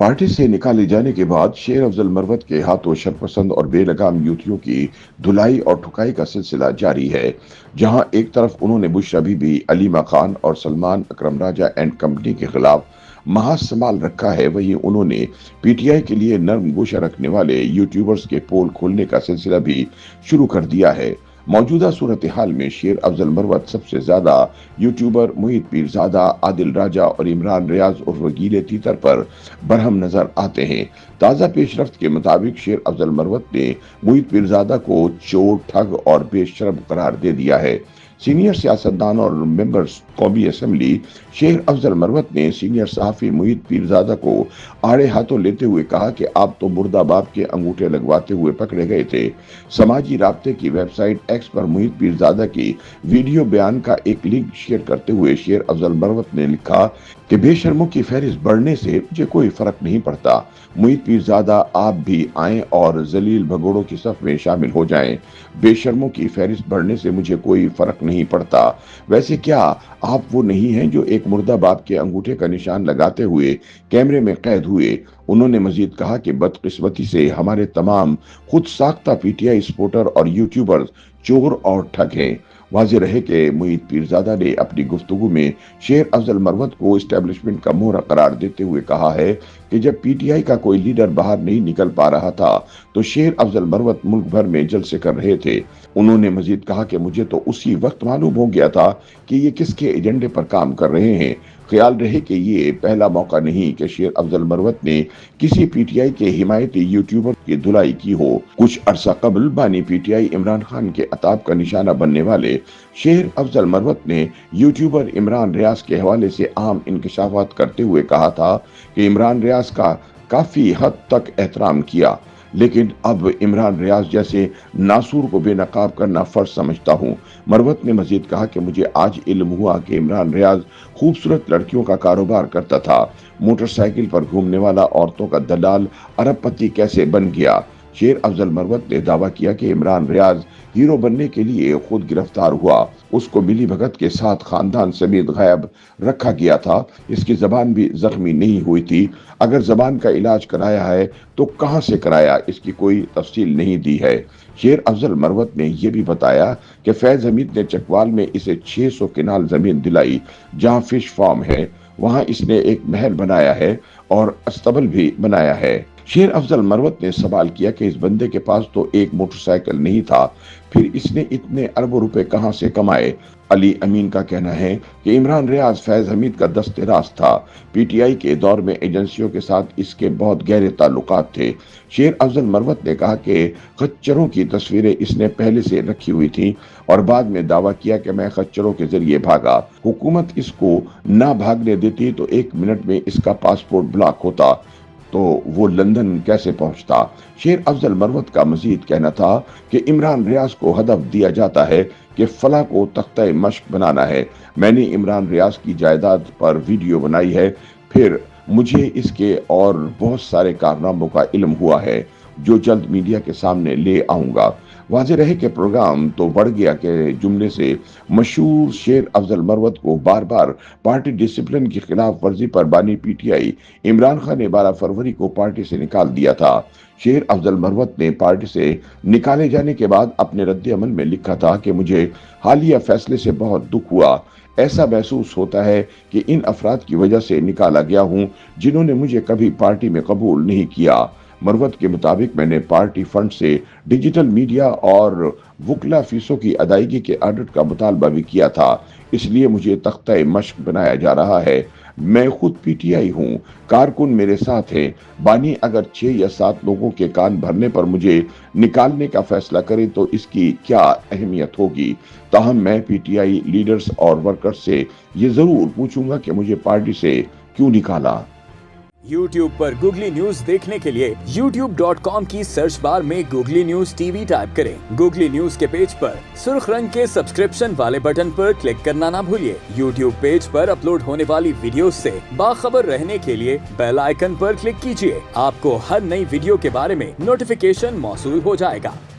Party से निकाले जाने के बाद शेर अफजल मरवत के हाथों शरपसंद और बेलगाम युवतियों की धुलाई और ठुकाई का सिलसिला जारी है। जहां एक तरफ उन्होंने बुशरा बीबी, अलीमा खान और सलमान अकरम राजा एंड कंपनी के खिलाफ महाज संभाल रखा है, वहीं उन्होंने पीटीआई के लिए नर्म गोशा रखने वाले यूट्यूबर्स के पोल खोलने का सिलसिला भी शुरू कर दिया है। मौजूदा सूरत हाल में शेर अफजल मरवत सबसे ज्यादा यूट्यूबर मोहित पीरजादा, आदिल राजा और इमरान रियाज उर्फ गीले तीतर पर बरहम नजर आते हैं। ताजा पेशरफ्त के मुताबिक शेर अफजल मरवत ने मोहित पीरजादा को चोर, ठग और बेशरम करार दे दिया है। सीनियर सियासतदान और मेंबर्स कौमी असेंबली शेर अफजल मरवत ने सीनियर सहाफी मोहित पीरजादा को आड़े हाथों लेते हुए कहा कि आप तो मुर्दाबाद के अंगूठे लगवाते हुए पकड़े गए थे। समाजी राब्ते की वेबसाइट एक्स पर मोहित पीरजादा की वीडियो बयान का एक लिंक शेयर करते हुए शेर अफजल मरवत ने लिखा कि बेशर्मों की फहरिस्त बढ़ने से मुझे कोई फर्क नहीं पड़ता। मोहित पीरजादा, आप भी आएं और जलील भगोड़ों की सफ में शामिल हो जाएं। बेशर्मों की फहरिस्त बढ़ने से मुझे कोई फर्क नहीं पड़ता। वैसे क्या आप वो नहीं हैं जो एक मुर्दा बाप के अंगूठे का निशान लगाते हुए कैमरे में कैद हुए। उन्होंने मजीद कहा कि बदकिस्मती से हमारे तमाम खुद साख्ता पीटीआई सपोर्टर और यूट्यूबर्स चोर और ठग हैं। वाज़ेह रहे कि मोहित पीरजादा ने अपनी गुफ्तगू में शेर अफजल मरवत को एस्टेब्लिशमेंट का मोहरा करार देते हुए कहा है कि जब पीटीआई का कोई लीडर बाहर नहीं निकल पा रहा था तो शेर अफजल मरवत मुल्क भर में जलसे कर रहे थे। उन्होंने मजीद कहा कि मुझे तो उसी वक्त मालूम हो गया था कि ये किसके एजेंडे पर काम कर रहे हैं। ख्याल रहे कि ये पहला मौका नहीं कि शेर अफजल मरवत ने किसी पीटीआई के हिमायती यूट्यूबर की धुलाई की हो। कुछ अरसा कबल बानी पीटीआई इमरान खान के अताब का निशाना बनने वाले शेर अफजल मरवत ने यूट्यूबर इमरान रियाज के हवाले से अहम इंकशाफात करते हुए कहा था कि इमरान रियाज का काफी हद तक एहतराम किया, लेकिन अब इमरान रियाज जैसे नासूर को बेनकाब करना फर्ज समझता हूँ। मरवत ने मजीद कहा कि मुझे आज इल्म हुआ कि इमरान रियाज खूबसूरत लड़कियों का कारोबार करता था। मोटरसाइकिल पर घूमने वाला औरतों का दलाल अरबपति कैसे बन गया। शेर अफजल मरवत ने दावा किया कि इमरान रियाज हीरो बनने के लिए खुद गिरफ्तार हुआ। उसको मिली भगत के साथ खानदान समेत गायब रखा गया था। इसकी जबान भी जख्मी नहीं हुई थी। अगर जबान का इलाज कराया है तो कहां से कराया, इसकी कोई तफसील नहीं दी है। शेर अफजल मरवत ने यह भी बताया कि फैज हमीद ने चकवाल में इसे 600 किनाल जमीन दिलाई जहां फिश फार्म है। वहां इसने एक महल बनाया है और अस्तबल भी बनाया है। शेर अफजल मरवत ने सवाल किया कि इस बंदे के पास तो एक मोटरसाइकिल नहीं था, फिर इसने इतने अरबों रुपए कहां से कमाए। अली अमीन का कहना है कि इमरान रियाज फैज हमीद का दस्ते राज था। पीटीआई के दौर में एजेंसियों के साथ इसके बहुत गहरे ताल्लुकात थे। शेर अफजल मरवत ने कहा कि खच्चरों की तस्वीरें इसने पहले से रखी हुई थी और बाद में दावा किया कि मैं खच्चरों के जरिए भागा। हुकूमत इसको ना भागने देती तो 1 मिनट में इसका पासपोर्ट ब्लॉक होता, तो वो लंदन कैसे पहुंचता। शेर अफजल मरवत का मजीद कहना था कि इमरान रियाज को हदफ दिया जाता है कि फला को तख्ता मश्क बनाना है। मैंने इमरान रियाज की जायदाद पर वीडियो बनाई है, फिर मुझे इसके और बहुत सारे कारनामों का इल्म हुआ है जो जल्द मीडिया के सामने ले आऊंगा। वाज़ेह रहे कि प्रोग्राम तो बढ़ गया के जुमले से मशहूर शेर अफजल मरवत को बार बार पार्टी डिसिप्लिन की खिलाफ वर्जी पर बानी पीटीआई इमरान खान ने 12 फरवरी को पार्टी से निकाल दिया था। शेर अफजल मरवत ने पार्टी से निकाले जाने के बाद अपने रद्द-ए-अमल में लिखा था कि मुझे हालिया फैसले से बहुत दुख हुआ। ऐसा महसूस होता है कि इन अफराद की वजह से निकाला गया हूं जिन्होंने मुझे कभी पार्टी में कबूल नहीं किया। मरवत के मुताबिक मैंने पार्टी फंड से डिजिटल मीडिया और वकला फीसों की अदायगी के ऑडिट का मुतालबा भी किया था, इसलिए मुझे तख्ता मश्क बनाया जा रहा है। मैं खुद पीटीआई हूँ, कारकुन मेरे साथ हैं। बानी अगर 6 या 7 लोगों के कान भरने पर मुझे निकालने का फैसला करे तो इसकी क्या अहमियत होगी। ताहम मैं पीटीआई लीडर्स और वर्कर्स से ये जरूर पूछूंगा कि मुझे पार्टी से क्यों निकाला। YouTube पर गूगली न्यूज देखने के लिए youtube.com की सर्च बार में गूगली न्यूज टीवी टाइप करें। गूगली न्यूज के पेज पर सुर्ख रंग के सब्सक्रिप्शन वाले बटन पर क्लिक करना ना भूलिए। YouTube पेज पर अपलोड होने वाली वीडियोस से बाखबर रहने के लिए बेल आइकन पर क्लिक कीजिए। आपको हर नई वीडियो के बारे में नोटिफिकेशन मौसूल हो जाएगा।